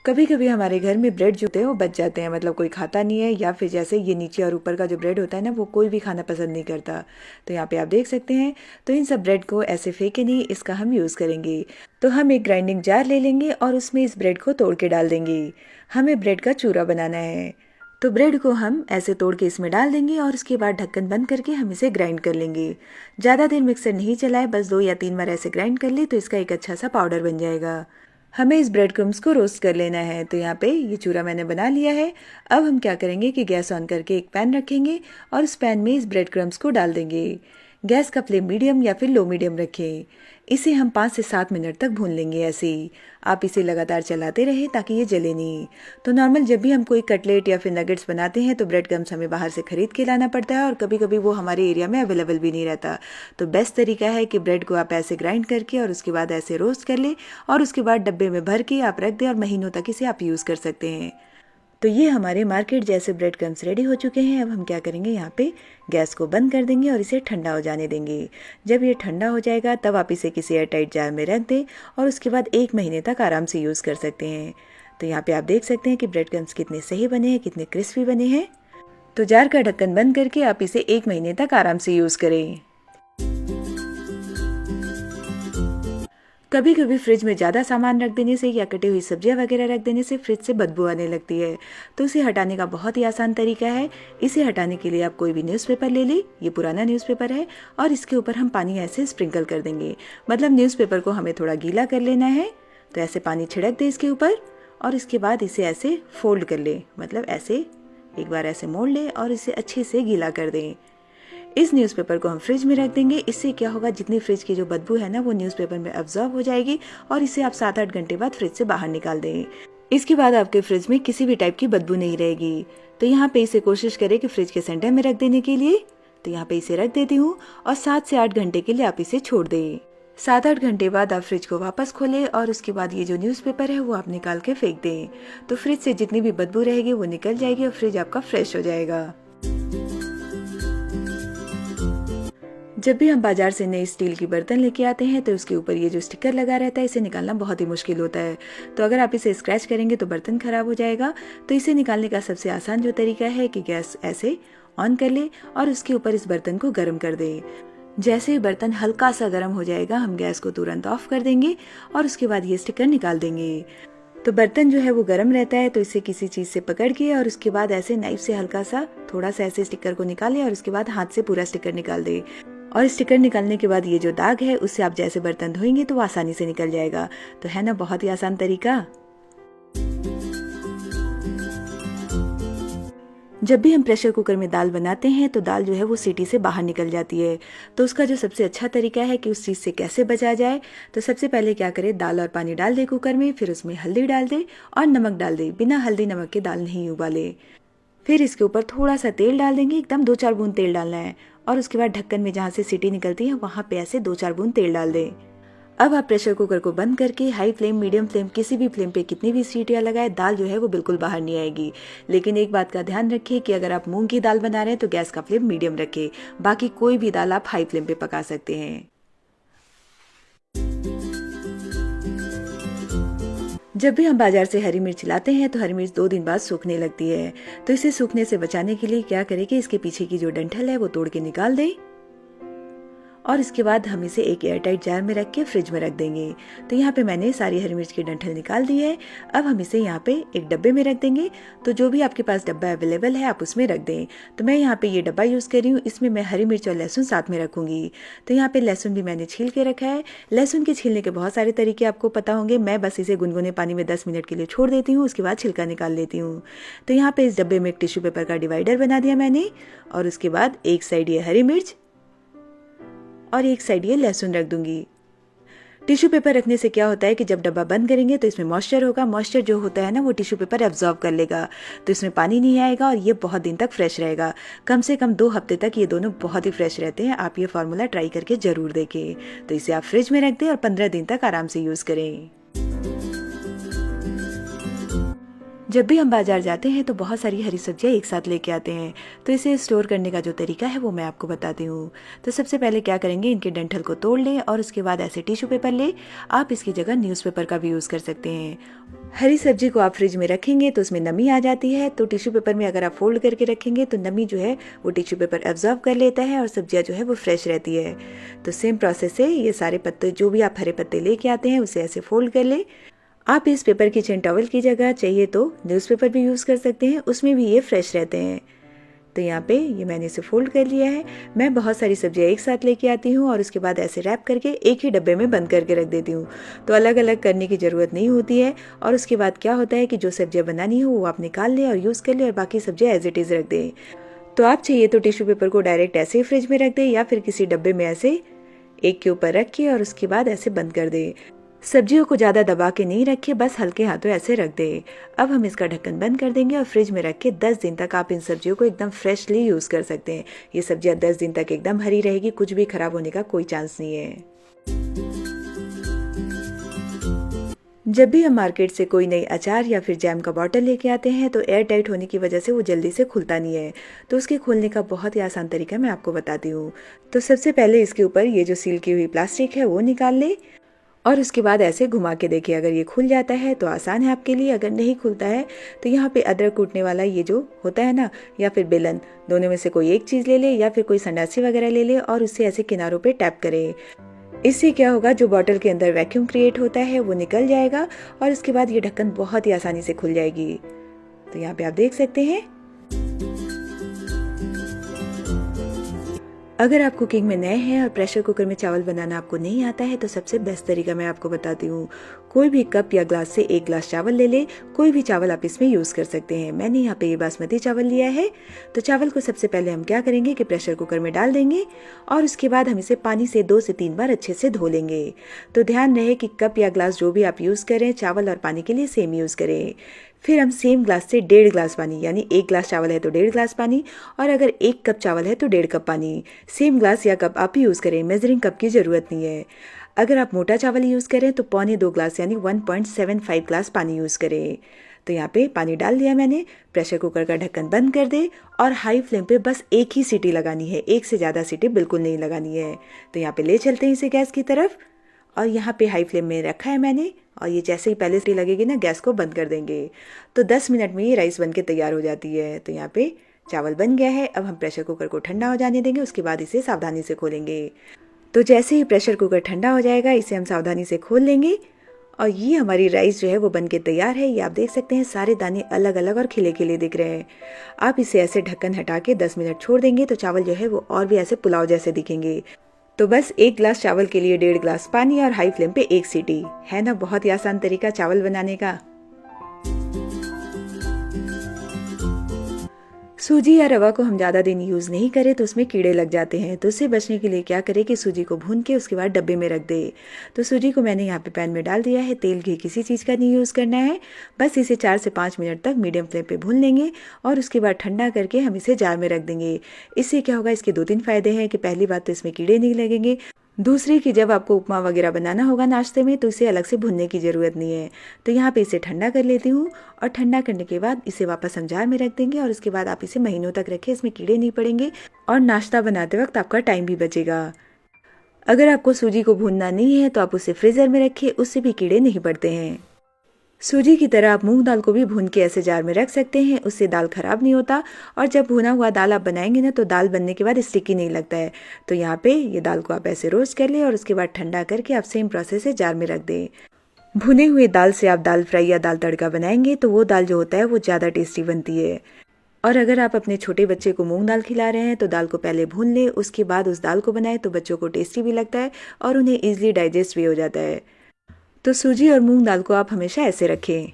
कभी कभी हमारे घर में ब्रेड जो होते हैं वो बच जाते हैं, मतलब कोई खाता नहीं है, या फिर जैसे ये नीचे और ऊपर का जो ब्रेड होता है ना वो कोई भी खाना पसंद नहीं करता। तो यहाँ पे आप देख सकते हैं। तो इन सब ब्रेड को ऐसे फेंके नहीं, इसका हम यूज़ करेंगे। तो हम एक ग्राइंडिंग जार ले लेंगे और उसमें इस ब्रेड को तोड़ के डाल देंगे। हमें ब्रेड का चूरा बनाना है। तो ब्रेड को हम ऐसे तोड़ के इसमें डाल देंगे और उसके बाद ढक्कन बंद करके हम इसे ग्राइंड कर लेंगे। ज़्यादा देर मिक्सर नहीं चलाए, बस 2 या 3 बार ऐसे ग्राइंड कर ले तो इसका एक अच्छा सा पाउडर बन जाएगा। हमें इस ब्रेड क्रम्स को रोस्ट कर लेना है। तो यहाँ पे ये चूरा मैंने बना लिया है। अब हम क्या करेंगे कि गैस ऑन करके एक पैन रखेंगे और उस पैन में इस ब्रेड क्रम्स को डाल देंगे। गैस का फ्लेम मीडियम या फिर लो मीडियम रखें। इसे हम 5 से 7 मिनट तक भून लेंगे। ऐसे ही आप इसे लगातार चलाते रहे ताकि ये जले नहीं। तो नॉर्मल जब भी हम कोई कटलेट या फिर नगेट्स बनाते हैं तो ब्रेड क्रम्स हमें बाहर से खरीद के लाना पड़ता है और कभी कभी वो हमारे एरिया में अवेलेबल भी नहीं रहता। तो बेस्ट तरीका है कि ब्रेड को आप ऐसे ग्राइंड करके और उसके बाद ऐसे रोस्ट कर ले और उसके बाद डब्बे में भर के आप रख दें और महीनों तक इसे आप यूज़ कर सकते हैं। तो ये हमारे मार्केट जैसे ब्रेड क्रम्स रेडी हो चुके हैं। अब हम क्या करेंगे, यहाँ पे गैस को बंद कर देंगे और इसे ठंडा हो जाने देंगे। जब ये ठंडा हो जाएगा तब आप इसे किसी एयरटाइट जार में रख दें और उसके बाद 1 महीने तक आराम से यूज़ कर सकते हैं। तो यहाँ पे आप देख सकते हैं कि ब्रेड क्रम्स कितने सही बने हैं, कितने क्रिस्पी बने हैं। तो जार का ढक्कन बंद करके आप इसे 1 महीने तक आराम से यूज़ करें। कभी कभी फ्रिज में ज़्यादा सामान रख देने से या कटी हुई सब्जियां वगैरह रख देने से फ्रिज से बदबू आने लगती है। तो इसे हटाने का बहुत ही आसान तरीका है। इसे हटाने के लिए आप कोई भी न्यूज़पेपर ले लें, ये पुराना न्यूज़पेपर है, और इसके ऊपर हम पानी ऐसे स्प्रिंकल कर देंगे। मतलब न्यूज़पेपर को हमें थोड़ा गीला कर लेना है। तो ऐसे पानी छिड़क दे इसके ऊपर और इसके बाद इसे ऐसे फोल्ड कर ले, मतलब ऐसे एक बार ऐसे मोड़ ले और इसे अच्छे से गीला कर दें। इस न्यूज़पेपर को हम फ्रिज में रख देंगे। इससे क्या होगा, जितनी फ्रिज की जो बदबू है ना वो न्यूज़पेपर में अब्जॉर्ब हो जाएगी और इसे आप 7-8 घंटे बाद फ्रिज से बाहर निकाल दें। इसके बाद आपके फ्रिज में किसी भी टाइप की बदबू नहीं रहेगी। तो यहाँ पे इसे कोशिश करें कि फ्रिज के सेंटर में रख देने के लिए। तो यहाँ पे इसे रख देती हूँ और 7 से 8 घंटे के लिए आप इसे छोड़ दें। 7-8 घंटे बाद आप फ्रिज को वापस खोलें और उसके बाद ये जो न्यूज़पेपर है वो आप निकाल के फेंक दें। तो फ्रिज से जितनी भी बदबू रहेगी वो निकल जाएगी और फ्रिज आपका फ्रेश हो जाएगा। जब भी हम बाजार से नए स्टील की बर्तन लेके आते हैं तो उसके ऊपर ये जो स्टिकर लगा रहता है इसे निकालना बहुत ही मुश्किल होता है। तो अगर आप इसे स्क्रैच करेंगे तो बर्तन खराब हो जाएगा। तो इसे निकालने का सबसे आसान जो तरीका है कि गैस ऐसे ऑन कर ले और उसके ऊपर इस बर्तन को गर्म कर दे। जैसे ही बर्तन हल्का सा गर्म हो जाएगा हम गैस को तुरंत ऑफ कर देंगे और उसके बाद ये स्टिकर निकाल देंगे। तो बर्तन जो है वो गर्म रहता है, तो इसे किसी चीज से पकड़ के और उसके बाद ऐसे नाइफ से हल्का सा थोड़ा सा ऐसे स्टिकर को निकाले और उसके बाद हाथ से पूरा स्टिकर निकाल दे। और स्टिकर निकालने के बाद ये जो दाग है उससे आप जैसे बर्तन धोएंगे तो वो आसानी से निकल जाएगा। तो है ना बहुत ही आसान तरीका। जब भी हम प्रेशर कुकर में दाल बनाते हैं तो दाल जो है वो सीटी से बाहर निकल जाती है। तो उसका जो सबसे अच्छा तरीका है कि उस चीज़ से कैसे बचा जाए, तो सबसे पहले क्या करें, दाल और पानी डाल दे कुकर में, फिर उसमें हल्दी डाल दे और नमक डाल दे। बिना हल्दी नमक के दाल नहीं उबाले। फिर इसके ऊपर थोड़ा सा तेल डाल देंगे, एकदम 2-4 बूंद तेल डालना है। और उसके बाद ढक्कन में जहाँ से सीटी निकलती है वहाँ पे ऐसे 2-4 बूंद तेल डाल दें। अब आप प्रेशर कुकर को बंद करके हाई फ्लेम, मीडियम फ्लेम, किसी भी फ्लेम पे कितनी भी सीटियां लगाए, दाल जो है वो बिल्कुल बाहर नहीं आएगी। लेकिन एक बात का ध्यान रखिए कि अगर आप मूंग की दाल बना रहे हैं तो गैस का फ्लेम मीडियम रखें। बाकी कोई भी दाल आप हाई फ्लेम पे पका सकते हैं। जब भी हम बाजार से हरी मिर्च लाते हैं तो हरी मिर्च 2 दिन बाद सूखने लगती है। तो इसे सूखने से बचाने के लिए क्या करें कि इसके पीछे की जो डंठल है वो तोड़ के निकाल दें और इसके बाद हम इसे एक एयरटाइट जार में रख के फ्रिज में रख देंगे। तो यहाँ पे मैंने सारी हरी मिर्च की डंठल निकाल दी है। अब हम इसे यहाँ पे एक डब्बे में रख देंगे। तो जो भी आपके पास डब्बा अवेलेबल है आप उसमें रख दें। तो मैं यहाँ पे ये डब्बा यूज़ कर रही हूँ, इसमें मैं हरी मिर्च और लहसुन साथ में रखूंगी। तो यहाँ पे लहसुन भी मैंने छील के रखा है। लहसुन के छीलने के बहुत सारे तरीके आपको पता होंगे। मैं बस इसे गुनगुने पानी में 10 मिनट के लिए छोड़ देती हूँ, उसके बाद छिलका निकाल लेती हूँ। तो यहाँ पे इस डब्बे में एक टिश्यू पेपर का डिवाइडर बना दिया मैंने और उसके बाद एक साइड ये हरी मिर्च और एक साइड ये लहसुन रख दूंगी। टिश्यू पेपर रखने से क्या होता है कि जब डब्बा बंद करेंगे तो इसमें मॉइस्चर होगा। मॉइस्चर जो होता है ना वो टिश्यू पेपर एब्जॉर्ब कर लेगा, तो इसमें पानी नहीं आएगा और ये बहुत दिन तक फ्रेश रहेगा। कम से कम 2 हफ्ते तक ये दोनों बहुत ही फ्रेश रहते हैं। आप ये फॉर्मूला ट्राई करके जरूर देखें। तो इसे आप फ्रिज में रख दें और 15 दिन तक आराम से यूज करें। जब भी हम बाजार जाते हैं तो बहुत सारी हरी सब्जियां एक साथ लेके आते हैं। तो इसे स्टोर करने का जो तरीका है वो मैं आपको बताती हूँ। तो सबसे पहले क्या करेंगे, इनके डंठल को तोड़ लें और उसके बाद ऐसे टिश्यू पेपर ले। आप इसकी जगह न्यूज़पेपर का भी यूज़ कर सकते हैं। हरी सब्जी को आप फ्रिज में रखेंगे तो उसमें नमी आ जाती है, तो टिश्यू पेपर में अगर आप फोल्ड करके रखेंगे तो नमी जो है वो टिश्यू पेपर एब्जॉर्ब कर लेता है और सब्जियां जो है वो फ्रेश रहती है। तो सेम प्रोसेस है, ये सारे पत्ते जो भी आप हरे पत्ते लेके आते हैं उसे ऐसे फोल्ड कर ले। आप इस पेपर किचन टॉवल की जगह चाहिए तो न्यूज़पेपर भी यूज़ कर सकते हैं, उसमें भी ये फ्रेश रहते हैं। तो यहाँ पे ये मैंने इसे फोल्ड कर लिया है। मैं बहुत सारी सब्जियाँ एक साथ लेके आती हूँ और उसके बाद ऐसे रैप करके एक ही डब्बे में बंद करके रख देती हूँ, तो अलग अलग करने की ज़रूरत नहीं होती है। और उसके बाद क्या होता है कि जो सब्जियाँ बनानी हो वो आप निकाल लें और यूज़ कर लें और बाकी सब्जियाँ एज इट इज़ रख दें। तो आप चाहिए तो टिश्यू पेपर को डायरेक्ट ऐसे ही फ्रिज में रख दें या फिर किसी डब्बे में ऐसे एक के ऊपर रख के और उसके बाद ऐसे बंद कर दें। सब्जियों को ज़्यादा दबा के नहीं रखे, बस हल्के हाथों ऐसे रख दे। अब हम इसका ढक्कन बंद कर देंगे और फ्रिज में रख के 10 दिन तक आप इन सब्जियों को एकदम फ्रेशली यूज़ कर सकते हैं। ये सब्जियां 10 दिन तक एकदम हरी रहेगी, कुछ भी खराब होने का कोई चांस नहीं है। जब भी हम मार्केट से कोई नई अचार या फिर जैम का बॉटल लेके आते हैं तो एयर टाइट होने की वजह से वो जल्दी से खुलता नहीं है। तो उसके खोलने का बहुत ही आसान तरीका मैं आपको बताती हूँ। तो सबसे पहले इसके ऊपर ये जो सील की हुई प्लास्टिक है वो निकाल ले और उसके बाद ऐसे घुमा के देखिए, अगर ये खुल जाता है तो आसान है आपके लिए, अगर नहीं खुलता है तो यहाँ पे अदरक कूटने वाला ये जो होता है ना, या फिर बेलन, दोनों में से कोई एक चीज़ ले ले या फिर कोई संडासी वगैरह ले ले और उससे ऐसे किनारों पे टैप करें। इससे क्या होगा, जो बॉटल के अंदर वैक्यूम क्रिएट होता है वो निकल जाएगा और उसके बाद ये ढक्कन बहुत ही आसानी से खुल जाएगी। तो यहाँ पे आप देख सकते हैं। अगर आप कुकिंग में नए हैं और प्रेशर कुकर में चावल बनाना आपको नहीं आता है तो सबसे बेस्ट तरीका मैं आपको बताती हूँ। कोई भी कप या ग्लास से 1 ग्लास चावल ले ले, कोई भी चावल आप इसमें यूज़ कर सकते हैं। मैंने यहाँ पे ये बासमती चावल लिया है। तो चावल को सबसे पहले हम क्या करेंगे कि प्रेशर कुकर में डाल देंगे और उसके बाद हम इसे पानी से 2 से 3 बार अच्छे से धो लेंगे। तो ध्यान रहे कि कप या ग्लास जो भी आप यूज़ करें चावल और पानी के लिए सेम यूज़ करें। फिर हम सेम ग्लास से 1.5 ग्लास पानी, यानी 1 ग्लास चावल है तो 1.5 ग्लास पानी, और अगर 1 कप चावल है तो 1.5 कप पानी। सेम ग्लास या कप आप ही यूज़ करें, मेजरिंग कप की ज़रूरत नहीं है। अगर आप मोटा चावल यूज़ करें तो 1.25 ग्लास यानी 1.75 ग्लास पानी यूज़ करें। तो यहाँ पे पानी डाल दिया मैंने। प्रेशर कुकर का ढक्कन बंद कर दे और हाई फ्लेम पे बस एक ही सीटी लगानी है, एक से ज़्यादा सीटी बिल्कुल नहीं लगानी है। तो यहाँ पे ले चलते हैं इसे गैस की तरफ और यहाँ पे हाई फ्लेम में रखा है मैंने और ये जैसे ही पहले सीटी लगेगी ना गैस को बंद कर देंगे। तो 10 मिनट में ये राइस बन के तैयार हो जाती है। तो यहाँ पे चावल बन गया है। अब हम प्रेशर कुकर को ठंडा हो जाने देंगे, उसके बाद इसे सावधानी से खोलेंगे। तो जैसे ही प्रेशर कुकर ठंडा हो जाएगा इसे हम सावधानी से खोल लेंगे और ये हमारी राइस जो है वो बन के तैयार है। ये आप देख सकते हैं सारे दाने अलग अलग और खिले खिले दिख रहे हैं। आप इसे ऐसे ढक्कन हटा के 10 मिनट छोड़ देंगे तो चावल जो है वो और भी ऐसे पुलाव जैसे दिखेंगे। तो बस 1 ग्लास चावल के लिए 1.5 ग्लास पानी और हाई फ्लेम पे 1 सीटी, है ना बहुत ही आसान तरीका चावल बनाने का। सूजी या रवा को हम ज़्यादा दिन यूज़ नहीं करें तो उसमें कीड़े लग जाते हैं। तो उससे बचने के लिए क्या करें कि सूजी को भून के उसके बाद डब्बे में रख दे। तो सूजी को मैंने यहाँ पे पैन में डाल दिया है। तेल घी किसी चीज़ का नहीं यूज़ करना है, बस इसे 4 से 5 मिनट तक मीडियम फ्लेम पे भून लेंगे और उसके बाद ठंडा करके हम इसे जार में रख देंगे। इससे क्या होगा, इसके 2-3 फ़ायदे हैं कि पहली बात तो इसमें कीड़े नहीं लगेंगे, दूसरी कि जब आपको उपमा वगैरह बनाना होगा नाश्ते में तो इसे अलग से भुनने की ज़रूरत नहीं है। तो यहाँ पे इसे ठंडा कर लेती हूँ और ठंडा करने के बाद इसे वापस हम जार में रख देंगे और उसके बाद आप इसे महीनों तक रखें, इसमें कीड़े नहीं पड़ेंगे और नाश्ता बनाते वक्त आपका टाइम भी बचेगा। अगर आपको सूजी को भूनना नहीं है तो आप उसे फ्रीज़र में रखिए, उससे भी कीड़े नहीं पड़ते हैं। सूजी की तरह आप मूंग दाल को भी भून के ऐसे जार में रख सकते हैं, उससे दाल खराब नहीं होता और जब भुना हुआ दाल आप बनाएंगे ना तो दाल बनने के बाद स्टिकी नहीं लगता है। तो यहाँ पे ये दाल को आप ऐसे रोस्ट कर ले और उसके बाद ठंडा करके आप सेम प्रोसेस से जार में रख दें। भुने हुए दाल से आप दाल फ्राई या दाल तड़का बनाएंगे तो वो दाल जो होता है वो ज़्यादा टेस्टी बनती है। और अगर आप अपने छोटे बच्चे को मूंग दाल खिला रहे हैं तो दाल को पहले भून ले, उसके बाद उस दाल को बनाए तो बच्चों को टेस्टी भी लगता है और उन्हें ईजिली डाइजेस्ट भी हो जाता है। तो सूजी और मूंग दाल को आप हमेशा ऐसे रखें।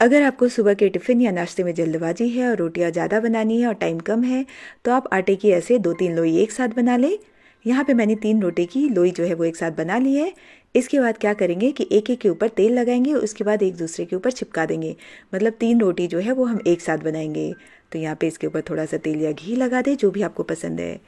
अगर आपको सुबह के टिफ़िन या नाश्ते में जल्दबाजी है और रोटियां ज़्यादा बनानी है और टाइम कम है तो आप आटे की ऐसे 2-3 लोई एक साथ बना लें। यहाँ पे मैंने 3 रोटी की लोई जो है वो एक साथ बना ली है। इसके बाद क्या करेंगे कि एक एक के ऊपर तेल लगाएंगे, उसके बाद एक दूसरे के ऊपर चिपका देंगे, मतलब 3 रोटी जो है वो हम एक साथ बनाएंगे। तो यहाँ पे इसके ऊपर थोड़ा सा तेल या घी लगा दे, जो भी आपको पसंद है।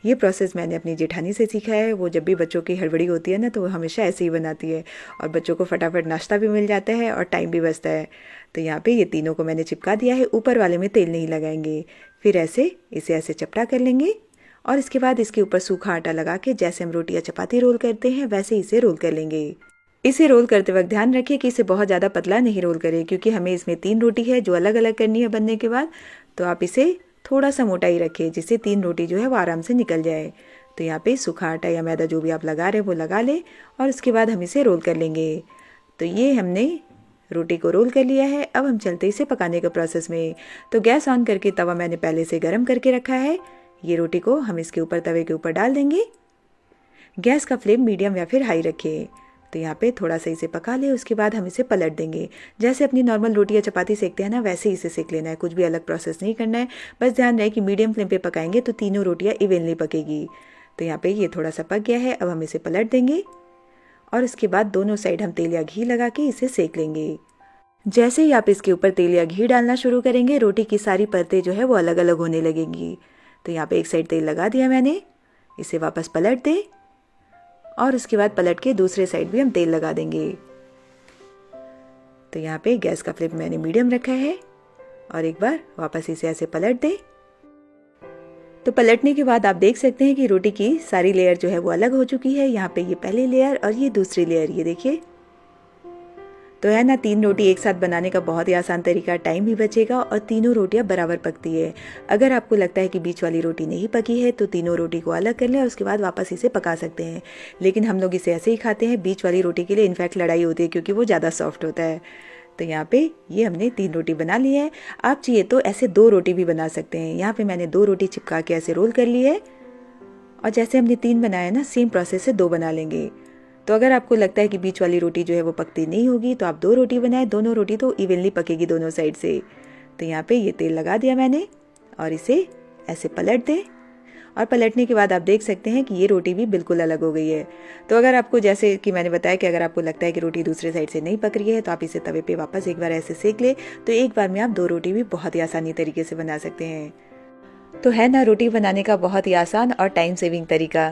ये प्रोसेस मैंने अपनी जेठानी से सीखा है। वो जब भी बच्चों की हड़बड़ी होती है ना तो वो हमेशा ऐसे ही बनाती है और बच्चों को फटाफट नाश्ता भी मिल जाता है और टाइम भी बचता है। तो यहाँ पे ये तीनों को मैंने चिपका दिया है, ऊपर वाले में तेल नहीं लगाएंगे। फिर ऐसे इसे ऐसे चपटा कर लेंगे और इसके बाद इसके ऊपर सूखा आटा लगा के जैसे हम रोटी या चपाती रोल करते हैं वैसे इसे रोल कर लेंगे। इसे रोल करते वक्त ध्यान रखिए कि इसे बहुत ज़्यादा पतला नहीं रोल करें, क्योंकि हमें इसमें 3 रोटी है जो अलग अलग करनी है बनने के बाद। तो आप इसे थोड़ा सा मोटा ही रखें, जिससे 3 रोटी जो है वो आराम से निकल जाए। तो यहाँ पे सूखा आटा या मैदा जो भी आप लगा रहे हैं वो लगा लें, और उसके बाद हम इसे रोल कर लेंगे। तो ये हमने रोटी को रोल कर लिया है। अब हम चलते इसे पकाने के प्रोसेस में। तो गैस ऑन करके तवा मैंने पहले से गर्म करके रखा है। ये रोटी को हम इसके ऊपर तवे के ऊपर डाल देंगे। गैस का फ्लेम मीडियम या फिर हाई रखें। तो यहाँ पे थोड़ा सा इसे पका ले, उसके बाद हम इसे पलट देंगे। जैसे अपनी नॉर्मल रोटी या चपाती सेकते हैं ना, वैसे ही इसे सेक लेना है, कुछ भी अलग प्रोसेस नहीं करना है। बस ध्यान रहे कि मीडियम फ्लेम पे पकाएंगे तो तीनों रोटियाँ इवनली पकेगी। तो यहाँ पे ये थोड़ा सा पक गया है। अब हम इसे पलट देंगे और उसके बाद दोनों साइड हम तेल या घी लगा के इसे सेक लेंगे। जैसे ही आप इसके ऊपर तेल या घी डालना शुरू करेंगे, रोटी की सारी परतें जो है वो अलग अलग होने लगेंगी। तो यहाँ पे एक साइड तेल लगा दिया मैंने, इसे वापस पलट दे और उसके बाद पलट के दूसरे साइड भी हम तेल लगा देंगे। तो यहाँ पे गैस का फ्लेम मैंने मीडियम रखा है और एक बार वापस इसे ऐसे पलट दे। तो पलटने के बाद आप देख सकते हैं कि रोटी की सारी लेयर जो है वो अलग हो चुकी है। यहाँ पे ये पहली लेयर और ये दूसरी लेयर, ये देखिए। तो है ना, 3 रोटी एक साथ बनाने का बहुत ही आसान तरीका, टाइम भी बचेगा और तीनों रोटियां बराबर पकती है। अगर आपको लगता है कि बीच वाली रोटी नहीं पकी है तो तीनों रोटी को अलग कर लें और उसके बाद वापस इसे पका सकते हैं। लेकिन हम लोग इसे ऐसे ही खाते हैं। बीच वाली रोटी के लिए इनफैक्ट लड़ाई होती है, क्योंकि वो ज़्यादा सॉफ्ट होता है। तो यहाँ पे ये हमने 3 रोटी बना ली है। आप चाहिए तो ऐसे 2 रोटी भी बना सकते हैं। यहाँ पे मैंने 2 रोटी चिपका के ऐसे रोल कर ली है, और जैसे हमने 3 बनाया ना, सेम प्रोसेस से 2 बना लेंगे। तो अगर आपको लगता है कि बीच वाली रोटी जो है वो पकती नहीं होगी, तो आप 2 रोटी बनाएं। दोनों रोटी तो इवनली पकेगी दोनों साइड से। तो यहाँ पे ये तेल लगा दिया मैंने और इसे ऐसे पलट दें, और पलटने के बाद आप देख सकते हैं कि ये रोटी भी बिल्कुल अलग हो गई है। तो अगर आपको, जैसे कि मैंने बताया कि अगर आपको लगता है कि रोटी दूसरे साइड से नहीं पक रही है, तो आप इसे तवे पे वापस एक बार ऐसे सेक ले। तो एक बार में आप 2 रोटी भी बहुत ही आसानी तरीके से बना सकते हैं। तो है ना रोटी बनाने का बहुत ही आसान और टाइम सेविंग तरीका।